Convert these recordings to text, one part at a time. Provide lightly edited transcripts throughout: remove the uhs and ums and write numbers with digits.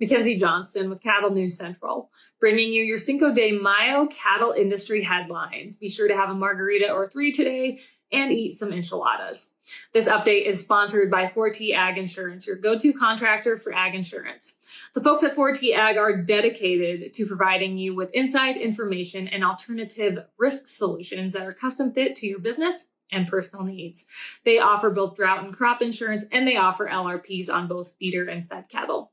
Mackenzie Johnston with Cattle News Central, bringing you your Cinco de Mayo cattle industry headlines. Be sure to have a margarita or 3 today and eat some enchiladas. This update is sponsored by 4T Ag Insurance, your go-to contractor for ag insurance. The folks at 4T Ag are dedicated to providing you with insight, information, and alternative risk solutions that are custom fit to your business and personal needs. They offer both drought and crop insurance, and they offer LRPs on both feeder and fed cattle.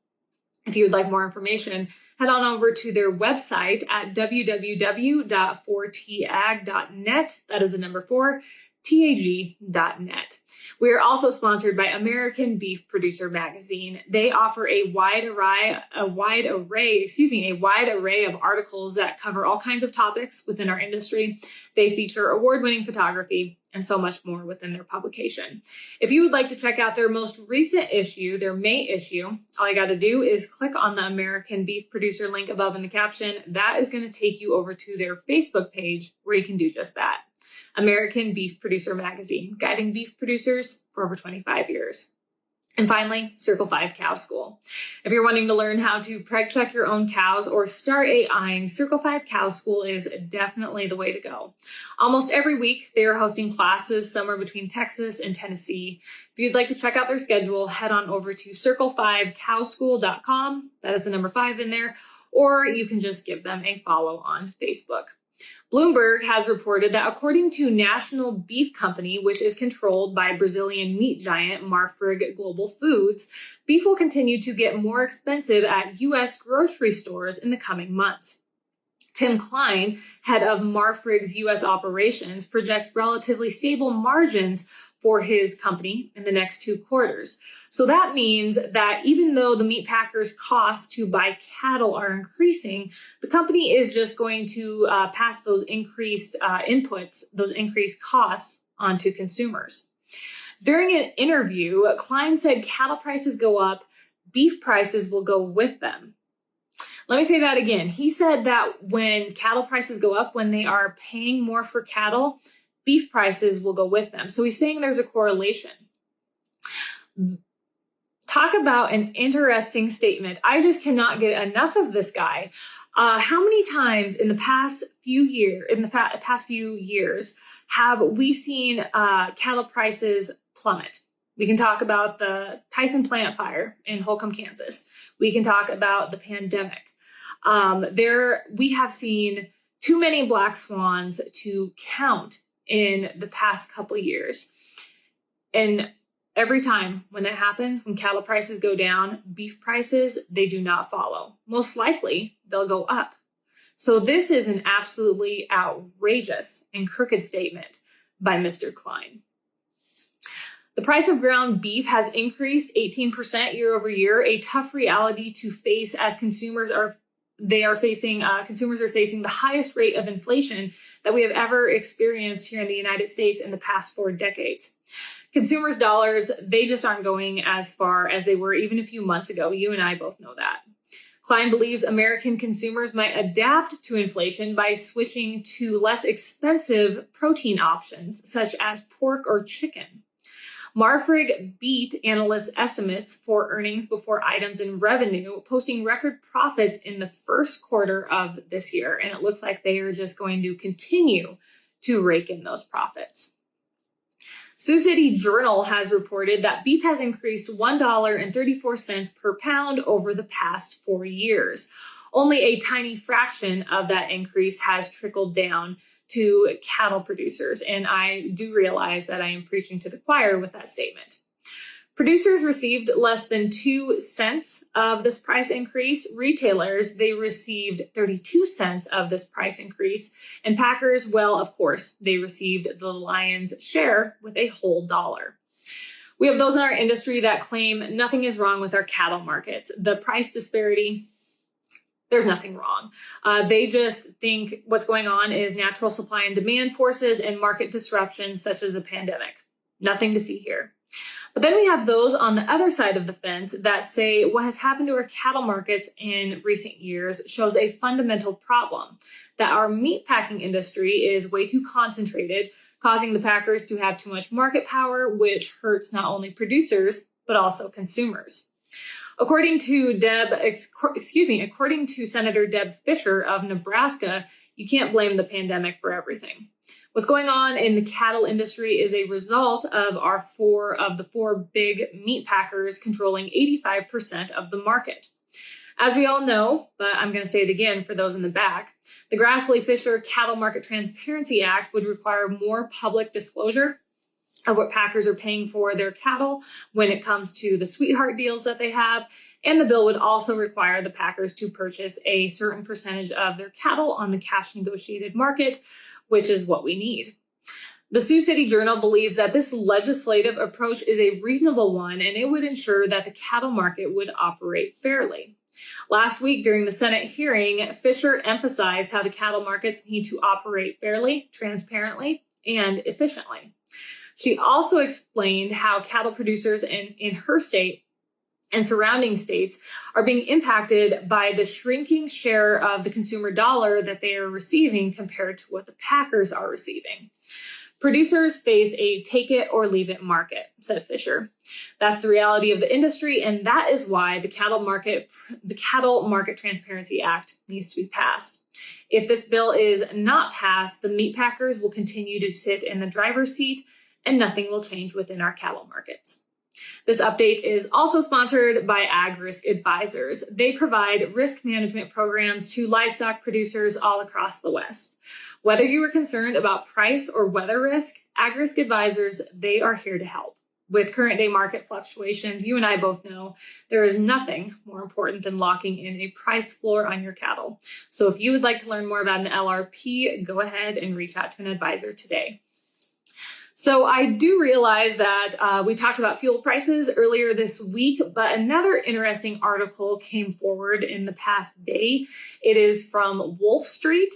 If you would like more information, head on over to their website at www.4tag.net. That is the number 4, TAG.net. We are also sponsored by American Beef Producer Magazine. They offer a wide array of articles that cover all kinds of topics within our industry. They feature award-winning photography and so much more within their publication. If you would like to check out their most recent issue, their May issue, all you got to do is click on the American Beef Producer link above in the caption. That is going to take you over to their Facebook page where you can do just that. American Beef Producer Magazine, guiding beef producers for over 25 years. And finally, Circle 5 Cow School. If you're wanting to learn how to preg check your own cows or start AIing, Circle 5 Cow School is definitely the way to go. Almost every week, they are hosting classes somewhere between Texas and Tennessee. If you'd like to check out their schedule, head on over to circle5cowschool.com. That is the number 5 in there. Or you can just give them a follow on Facebook. Bloomberg has reported that according to National Beef Company, which is controlled by Brazilian meat giant Marfrig Global Foods, beef will continue to get more expensive at U.S. grocery stores in the coming months. Tim Klein, head of Marfrig's U.S. operations, projects relatively stable margins for his company in the next 2 quarters. So that means that even though the meat packers' costs to buy cattle are increasing, the company is just going to pass those increased inputs, those increased costs onto consumers. During an interview, Klein said cattle prices go up, beef prices will go with them. Let me say that again. He said that when cattle prices go up, when they are paying more for cattle, beef prices will go with them. So he's saying there's a correlation. Talk about an interesting statement. I just cannot get enough of this guy. How many times in the past few years have we seen cattle prices plummet? We can talk about the Tyson plant fire in Holcomb, Kansas. We can talk about the pandemic. We have seen too many black swans to count in the past couple years. And every time when that happens, when cattle prices go down, beef prices, they do not follow. Most likely, they'll go up. So this is an absolutely outrageous and crooked statement by Mr. Klein. The price of ground beef has increased 18% year over year, a tough reality to face as consumers are facing the highest rate of inflation that we have ever experienced here in the United States in the past 4 decades. Consumers' dollars, they just aren't going as far as they were even a few months ago. You and I both know that. Klein believes American consumers might adapt to inflation by switching to less expensive protein options, such as pork or chicken. Marfrig beat analysts' estimates for earnings before items and revenue, posting record profits in the first quarter of this year. And it looks like they are just going to continue to rake in those profits. Sioux City Journal has reported that beef has increased $1.34 per pound over the past 4 years. Only a tiny fraction of that increase has trickled down to cattle producers, and I do realize that I am preaching to the choir with that statement. Producers received less than 2 cents of this price increase. Retailers, they received 32 cents of this price increase. And packers, well, of course, they received the lion's share with a whole $1. We have those in our industry that claim nothing is wrong with our cattle markets. The price disparity, there's nothing wrong. They just think what's going on is natural supply and demand forces and market disruptions such as the pandemic. Nothing to see here. But then we have those on the other side of the fence that say what has happened to our cattle markets in recent years shows a fundamental problem, that our meatpacking industry is way too concentrated, causing the packers to have too much market power, which hurts not only producers, but also consumers. According to Senator Deb Fischer of Nebraska, you can't blame the pandemic for everything. What's going on in the cattle industry is a result of the four big meat packers controlling 85% of the market. As we all know, but I'm going to say it again for those in the back, the Grassley-Fisher Cattle Market Transparency Act would require more public disclosure of what packers are paying for their cattle when it comes to the sweetheart deals that they have. And the bill would also require the packers to purchase a certain percentage of their cattle on the cash negotiated market, which is what we need. The Sioux City Journal believes that this legislative approach is a reasonable one, and it would ensure that the cattle market would operate fairly. Last week during the Senate hearing, Fisher emphasized how the cattle markets need to operate fairly, transparently, and efficiently. She also explained how cattle producers in her state and surrounding states are being impacted by the shrinking share of the consumer dollar that they are receiving compared to what the packers are receiving. Producers face a take it or leave it market, said Fisher. That's the reality of the industry, and that is why the Cattle Market Transparency Act needs to be passed. If this bill is not passed, the meat packers will continue to sit in the driver's seat and nothing will change within our cattle markets. This update is also sponsored by Ag Risk Advisors. They provide risk management programs to livestock producers all across the West. Whether you are concerned about price or weather risk, Ag Risk Advisors, they are here to help. With current day market fluctuations, you and I both know there is nothing more important than locking in a price floor on your cattle. So if you would like to learn more about an LRP, go ahead and reach out to an advisor today. So I do realize that we talked about fuel prices earlier this week, but another interesting article came forward in the past day. It is from Wolf Street.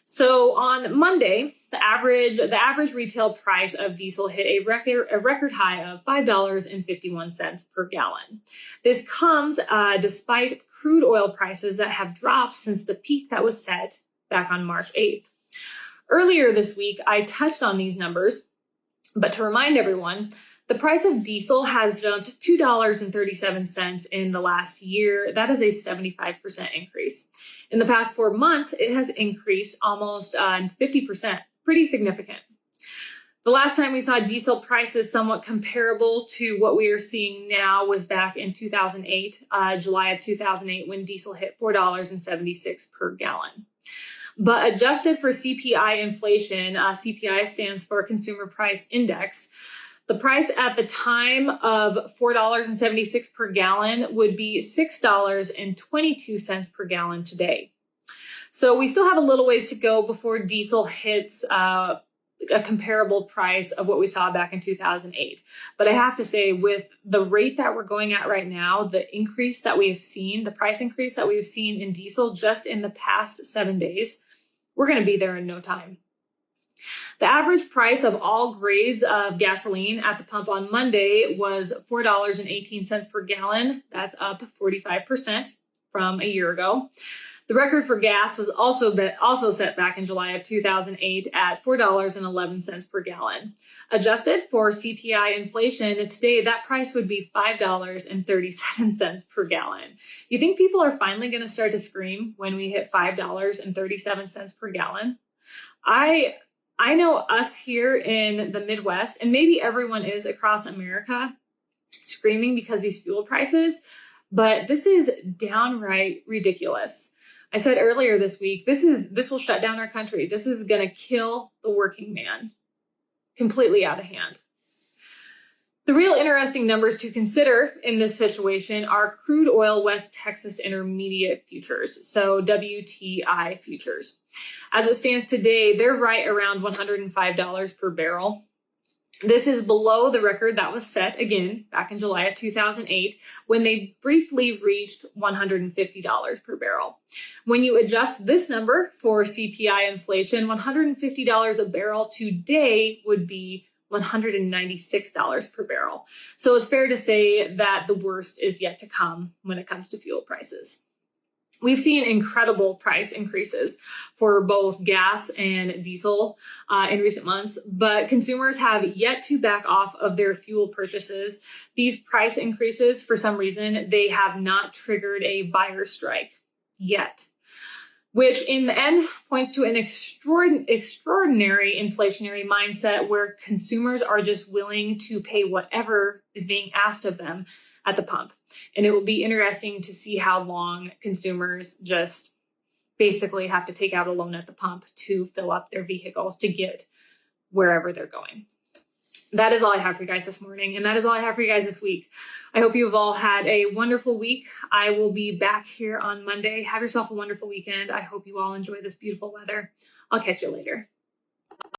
So on Monday, the average retail price of diesel hit a record high of $5.51 per gallon. This comes despite crude oil prices that have dropped since the peak that was set back on March 8th. Earlier this week, I touched on these numbers. But to remind everyone, the price of diesel has jumped $2.37 in the last year. That is a 75% increase. In the past 4 months, it has increased almost 50%, pretty significant. The last time we saw diesel prices somewhat comparable to what we are seeing now was back in 2008, July of 2008, when diesel hit $4.76 per gallon. But adjusted for CPI inflation, CPI stands for Consumer Price Index, the price at the time of $4.76 per gallon would be $6.22 per gallon today. So we still have a little ways to go before diesel hits a comparable price of what we saw back in 2008. But I have to say, with the rate that we're going at right now, the increase that we have seen, the price increase that we have seen in diesel just in the past 7 days, we're going to be there in no time. The average price of all grades of gasoline at the pump on Monday was $4.18 per gallon. That's up 45% from a year ago. The record for gas was also set back in July of 2008 at $4.11 per gallon. Adjusted for CPI inflation, today that price would be $5.37 per gallon. You think people are finally going to start to scream when we hit $5.37 per gallon? I know us here in the Midwest, and maybe everyone is across America, screaming because these fuel prices, but this is downright ridiculous. I said earlier this week, this will shut down our country. This is going to kill the working man. Completely out of hand. The real interesting numbers to consider in this situation are crude oil West Texas Intermediate futures, so WTI futures. As it stands today, they're right around $105 per barrel. This is below the record that was set again back in July of 2008 when they briefly reached $150 per barrel. When you adjust this number for CPI inflation, $150 a barrel today would be $196 per barrel. So it's fair to say that the worst is yet to come when it comes to fuel prices. We've seen incredible price increases for both gas and diesel in recent months, but consumers have yet to back off of their fuel purchases. These price increases, for some reason, they have not triggered a buyer strike yet, which in the end points to an extraordinary inflationary mindset where consumers are just willing to pay whatever is being asked of them at the pump. And it will be interesting to see how long consumers just basically have to take out a loan at the pump to fill up their vehicles to get wherever they're going. That is all I have for you guys this morning, and that is all I have for you guys this week. I hope you've all had a wonderful week. I will be back here on Monday. Have yourself a wonderful weekend. I hope you all enjoy this beautiful weather. I'll catch you later.